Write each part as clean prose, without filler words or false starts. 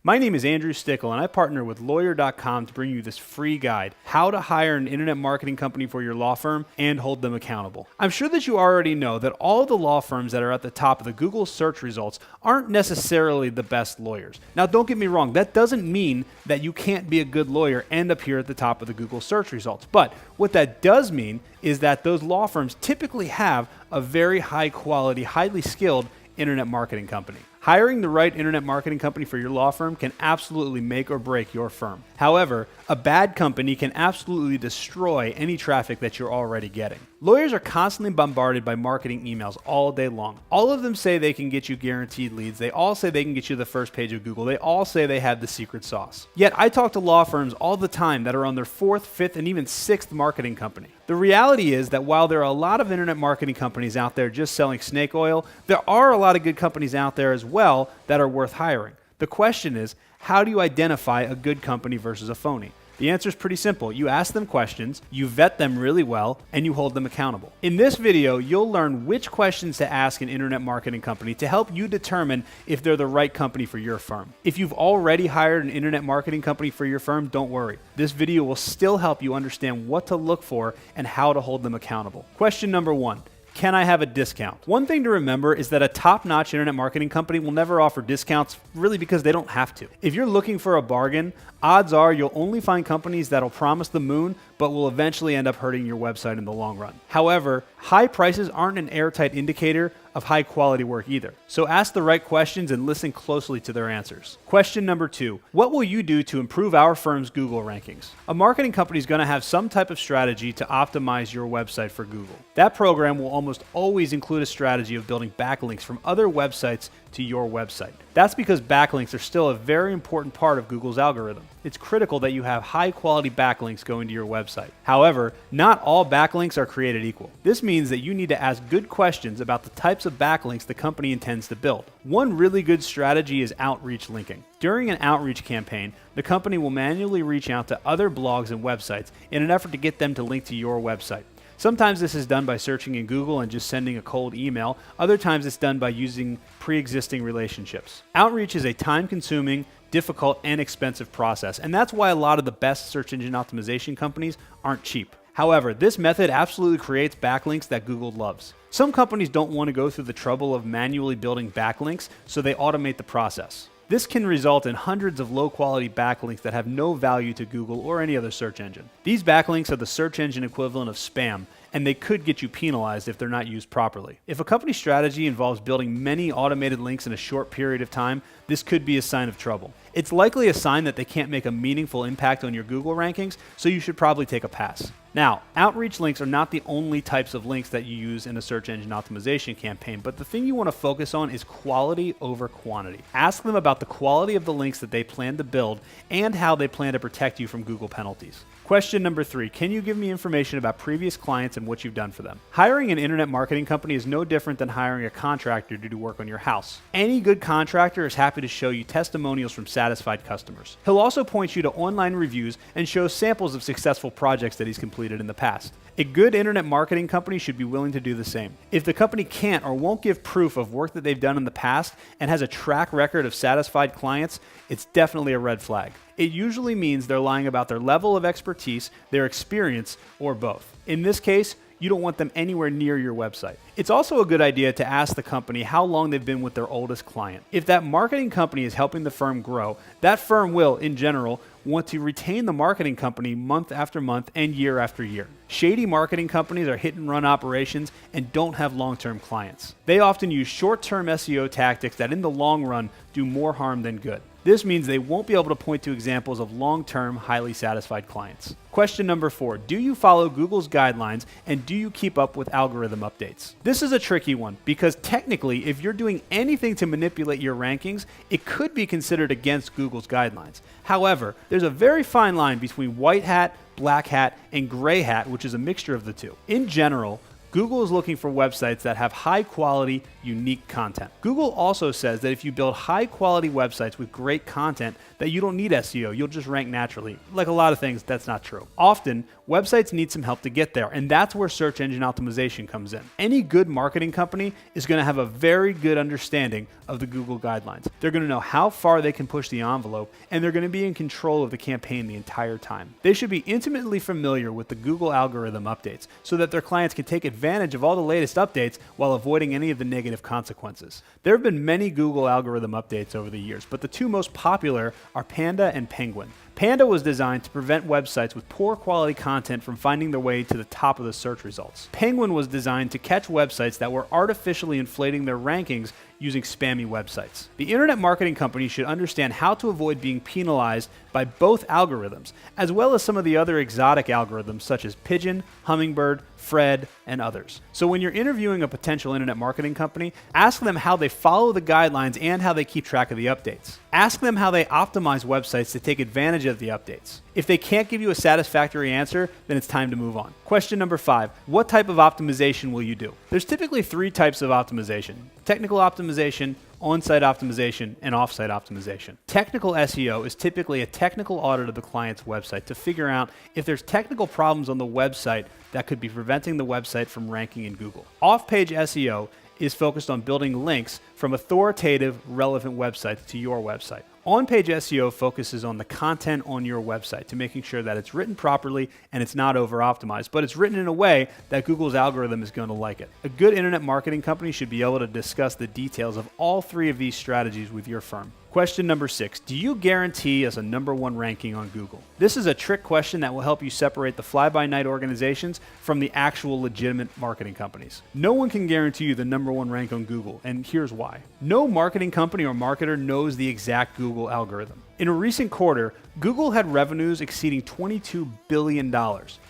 My name is Andrew Stickle, and I partner with Lawyer.com to bring you this free guide, how to hire an internet marketing company for your law firm and hold them accountable. I'm sure that you already know that all the law firms that are at the top of the Google search results aren't necessarily the best lawyers. Now, don't get me wrong, that doesn't mean that you can't be a good lawyer and appear at the top of the Google search results. But what that does mean is that those law firms typically have a very high quality, highly skilled internet marketing company. Hiring the right internet marketing company for your law firm can absolutely make or break your firm. However, a bad company can absolutely destroy any traffic that you're already getting. Lawyers are constantly bombarded by marketing emails all day long. All of them say they can get you guaranteed leads. They all say they can get you the first page of Google. They all say they have the secret sauce. Yet I talk to law firms all the time that are on their fourth, fifth, and even sixth marketing company. The reality is that while there are a lot of internet marketing companies out there just selling snake oil, there are a lot of good companies out there as well that are worth hiring. The question is, how do you identify a good company versus a phony? The answer is pretty simple. You ask them questions, you vet them really well, and you hold them accountable. In this video, you'll learn which questions to ask an internet marketing company to help you determine if they're the right company for your firm. If you've already hired an internet marketing company for your firm, don't worry. This video will still help you understand what to look for and how to hold them accountable. Question number 1. Can I have a discount? One thing to remember is that a top-notch internet marketing company will never offer discounts really because they don't have to. If you're looking for a bargain, odds are you'll only find companies that'll promise the moon but will eventually end up hurting your website in the long run. However, high prices aren't an airtight indicator of high quality work either. So ask the right questions and listen closely to their answers. Question number 2. What will you do to improve our firm's Google rankings? A marketing company is going to have some type of strategy to optimize your website for Google. That program will almost always include a strategy of building backlinks from other websites to your website. That's because backlinks are still a very important part of Google's algorithm. It's critical that you have high quality backlinks going to your website. However, not all backlinks are created equal. This means that you need to ask good questions about the types of backlinks the company intends to build. One really good strategy is outreach linking. During an outreach campaign, the company will manually reach out to other blogs and websites in an effort to get them to link to your website. Sometimes this is done by searching in Google and just sending a cold email. Other times it's done by using pre-existing relationships. Outreach is a time-consuming, difficult, and expensive process, and that's why a lot of the best search engine optimization companies aren't cheap. However, this method absolutely creates backlinks that Google loves. Some companies don't want to go through the trouble of manually building backlinks, so they automate the process. This can result in hundreds of low-quality backlinks that have no value to Google or any other search engine. These backlinks are the search engine equivalent of spam, and they could get you penalized if they're not used properly. If a company's strategy involves building many automated links in a short period of time, this could be a sign of trouble. It's likely a sign that they can't make a meaningful impact on your Google rankings, so you should probably take a pass. Now, outreach links are not the only types of links that you use in a search engine optimization campaign, but the thing you want to focus on is quality over quantity. Ask them about the quality of the links that they plan to build and how they plan to protect you from Google penalties. Question number 3, can you give me information about previous clients and what you've done for them? Hiring an internet marketing company is no different than hiring a contractor to do work on your house. Any good contractor is happy to show you testimonials from satisfied customers. He'll also point you to online reviews and show samples of successful projects that he's completed in the past. A good internet marketing company should be willing to do the same. If the company can't or won't give proof of work that they've done in the past and has a track record of satisfied clients, it's definitely a red flag. It usually means they're lying about their level of expertise, their experience, or both. In this case, you don't want them anywhere near your website. It's also a good idea to ask the company how long they've been with their oldest client. If that marketing company is helping the firm grow, that firm will, in general, want to retain the marketing company month after month and year after year. Shady marketing companies are hit-and-run operations and don't have long-term clients. They often use short-term SEO tactics that in the long run do more harm than good. This means they won't be able to point to examples of long-term, highly satisfied clients. Question number 4, do you follow Google's guidelines and do you keep up with algorithm updates? This is a tricky one because technically, if you're doing anything to manipulate your rankings, it could be considered against Google's guidelines. However, there's a very fine line between white hat, black hat, and gray hat, which is a mixture of the two. In general, Google is looking for websites that have high quality, unique content. Google also says that if you build high quality websites with great content, that you don't need SEO, you'll just rank naturally. Like a lot of things, that's not true. Often, websites need some help to get there, and that's where search engine optimization comes in. Any good marketing company is going to have a very good understanding of the Google guidelines. They're going to know how far they can push the envelope, and they're going to be in control of the campaign the entire time. They should be intimately familiar with the Google algorithm updates so that their clients can take advantage of all the latest updates while avoiding any of the negative consequences. There have been many Google algorithm updates over the years, but the two most popular are Panda and Penguin. Panda was designed to prevent websites with poor quality content from finding their way to the top of the search results. Penguin was designed to catch websites that were artificially inflating their rankings using spammy websites. The internet marketing company should understand how to avoid being penalized by both algorithms, as well as some of the other exotic algorithms such as Pigeon, Hummingbird, Fred, and others. So when you're interviewing a potential internet marketing company, ask them how they follow the guidelines and how they keep track of the updates. Ask them how they optimize websites to take advantage of the updates. If they can't give you a satisfactory answer, then it's time to move on. Question number 5, what type of optimization will you do? There's typically 3 types of optimization: technical optimization, on-site optimization, and off-site optimization. Technical SEO is typically a technical audit of the client's website to figure out if there's technical problems on the website that could be preventing the website from ranking in Google. Off-page SEO is focused on building links from authoritative, relevant websites to your website. On-page SEO focuses on the content on your website to making sure that it's written properly and it's not over-optimized, but it's written in a way that Google's algorithm is going to like it. A good internet marketing company should be able to discuss the details of all 3 of these strategies with your firm. Question number 6, do you guarantee us a #1 ranking on Google? This is a trick question that will help you separate the fly-by-night organizations from the actual legitimate marketing companies. No one can guarantee you the #1 rank on Google, and here's why. No marketing company or marketer knows the exact Google algorithm. In a recent quarter, Google had revenues exceeding $22 billion.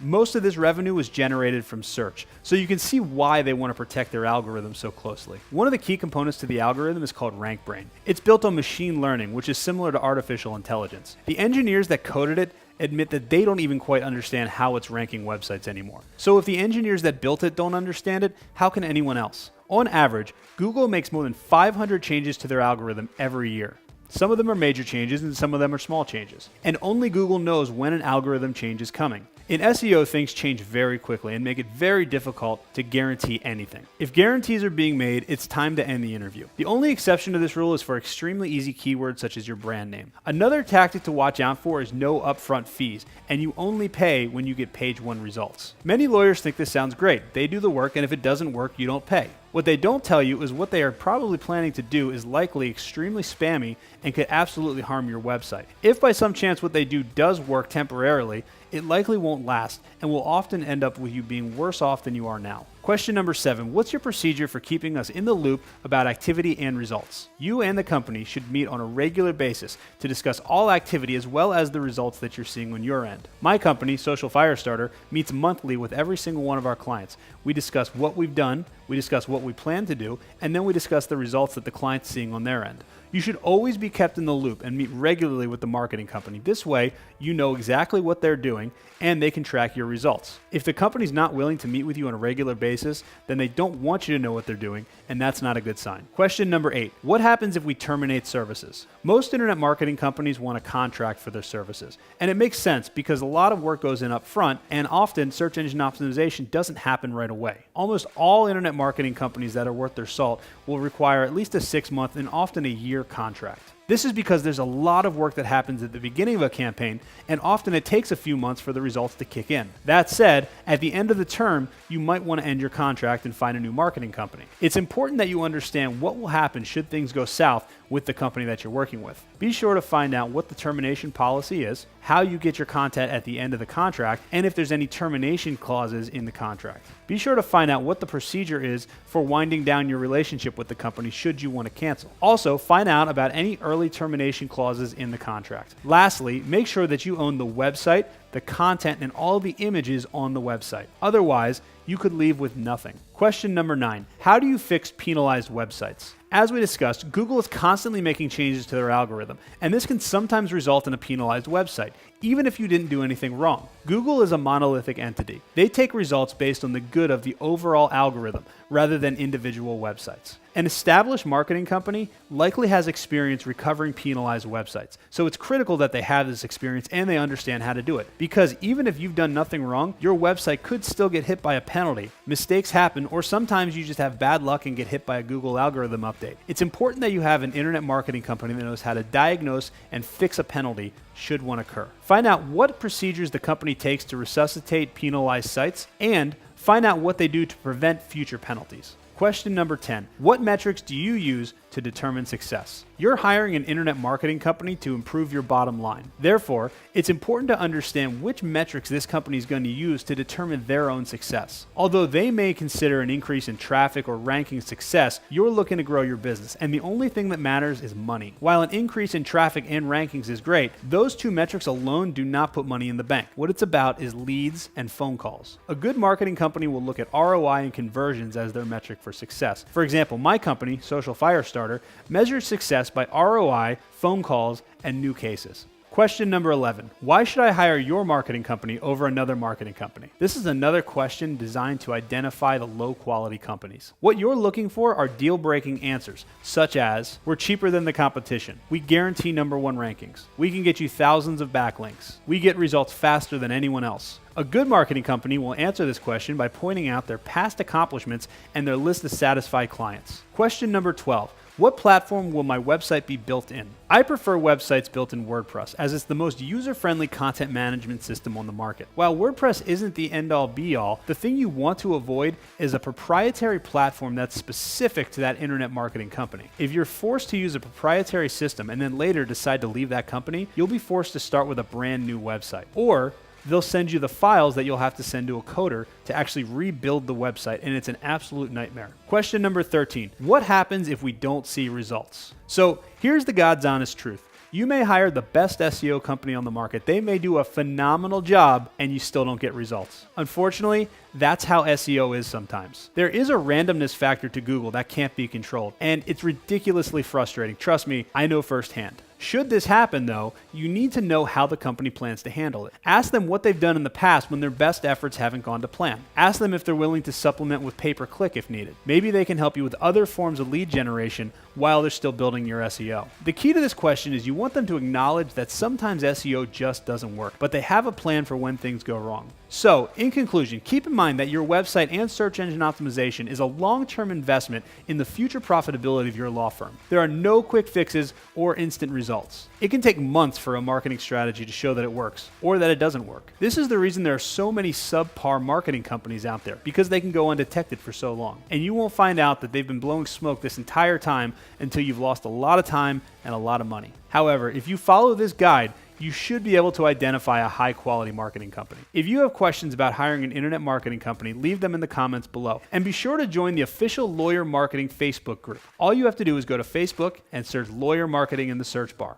Most of this revenue was generated from search, so you can see why they want to protect their algorithm so closely. One of the key components to the algorithm is called RankBrain. It's built on machine learning, which is similar to artificial intelligence. The engineers that coded it admit that they don't even quite understand how it's ranking websites anymore. So if the engineers that built it don't understand it, how can anyone else? On average, Google makes more than 500 changes to their algorithm every year. Some of them are major changes and some of them are small changes. And only Google knows when an algorithm change is coming. In SEO, things change very quickly and make it very difficult to guarantee anything. If guarantees are being made, it's time to end the interview. The only exception to this rule is for extremely easy keywords such as your brand name. Another tactic to watch out for is no upfront fees, and you only pay when you get page 1 results. Many lawyers think this sounds great. They do the work, and if it doesn't work, you don't pay. What they don't tell you is what they are probably planning to do is likely extremely spammy and could absolutely harm your website. If by some chance what they do does work temporarily, it likely won't last and will often end up with you being worse off than you are now. Question number 7, what's your procedure for keeping us in the loop about activity and results? You and the company should meet on a regular basis to discuss all activity as well as the results that you're seeing on your end. My company, Social Firestarter, meets monthly with every single one of our clients. We discuss what we've done, we discuss what we plan to do, and then we discuss the results that the client's seeing on their end. You should always be kept in the loop and meet regularly with the marketing company. This way, you know exactly what they're doing and they can track your results. If the company's not willing to meet with you on a regular basis, then they don't want you to know what they're doing, and that's not a good sign. Question number 8, what happens if we terminate services? Most internet marketing companies want a contract for their services, and it makes sense because a lot of work goes in up front, and often search engine optimization doesn't happen right away. Almost all internet marketing companies that are worth their salt will require at least a 6-month and often a year contract. This is because there's a lot of work that happens at the beginning of a campaign, and often it takes a few months for the results to kick in. That said, at the end of the term, you might want to end your contract and find a new marketing company. It's important that you understand what will happen should things go south with the company that you're working with. Be sure to find out what the termination policy is, how you get your content at the end of the contract, and if there's any termination clauses in the contract. Be sure to find out what the procedure is for winding down your relationship with the company should you want to cancel. Also, find out about any early termination clauses in the contract. Lastly, make sure that you own the website, the content, and all the images on the website. Otherwise, you could leave with nothing. Question number 9, how do you fix penalized websites? As we discussed, Google is constantly making changes to their algorithm, and this can sometimes result in a penalized website, even if you didn't do anything wrong. Google is a monolithic entity. They take results based on the good of the overall algorithm rather than individual websites. An established marketing company likely has experience recovering penalized websites, so it's critical that they have this experience and they understand how to do it. Because even if you've done nothing wrong, your website could still get hit by a penalty. Mistakes happen, or sometimes you just have bad luck and get hit by a Google algorithm update. It's important that you have an internet marketing company that knows how to diagnose and fix a penalty should one occur. Find out what procedures the company takes to resuscitate penalized sites, and find out what they do to prevent future penalties. Question number 10. What metrics do you use to determine success? You're hiring an internet marketing company to improve your bottom line. Therefore, it's important to understand which metrics this company is going to use to determine their own success. Although they may consider an increase in traffic or ranking success, you're looking to grow your business, and the only thing that matters is money. While an increase in traffic and rankings is great, those two metrics alone do not put money in the bank. What it's about is leads and phone calls. A good marketing company will look at ROI and conversions as their metric for success. For example, my company, Social Firestarter, measures success by ROI, phone calls, and new cases. Question number 11. Why should I hire your marketing company over another marketing company? This is another question designed to identify the low-quality companies. What you're looking for are deal-breaking answers, such as, we're cheaper than the competition, we guarantee #1 rankings, we can get you thousands of backlinks, we get results faster than anyone else. A good marketing company will answer this question by pointing out their past accomplishments and their list of satisfied clients. Question number 12. What platform will my website be built in? I prefer websites built in WordPress, as it's the most user-friendly content management system on the market. While WordPress isn't the end-all be-all, the thing you want to avoid is a proprietary platform that's specific to that internet marketing company. If you're forced to use a proprietary system and then later decide to leave that company, you'll be forced to start with a brand new website. Or they'll send you the files that you'll have to send to a coder to actually rebuild the website, and it's an absolute nightmare. Question number 13. What happens if we don't see results? So here's the God's honest truth. You may hire the best SEO company on the market. They may do a phenomenal job and you still don't get results. Unfortunately, that's how SEO is sometimes. There is a randomness factor to Google that can't be controlled, and it's ridiculously frustrating. Trust me, I know firsthand. Should this happen though, you need to know how the company plans to handle it. Ask them what they've done in the past when their best efforts haven't gone to plan. Ask them if they're willing to supplement with pay-per-click if needed. Maybe they can help you with other forms of lead generation while they're still building your SEO. The key to this question is you want them to acknowledge that sometimes SEO just doesn't work, but they have a plan for when things go wrong. So, in conclusion, keep in mind that your website and search engine optimization is a long-term investment in the future profitability of your law firm. There are no quick fixes or instant results. It can take months for a marketing strategy to show that it works or that it doesn't work. This is the reason there are so many subpar marketing companies out there, because they can go undetected for so long. And you won't find out that they've been blowing smoke this entire time until you've lost a lot of time and a lot of money. However, if you follow this guide, you should be able to identify a high-quality marketing company. If you have questions about hiring an internet marketing company, leave them in the comments below. And be sure to join the official Lawyer Marketing Facebook group. All you have to do is go to Facebook and search Lawyer Marketing in the search bar.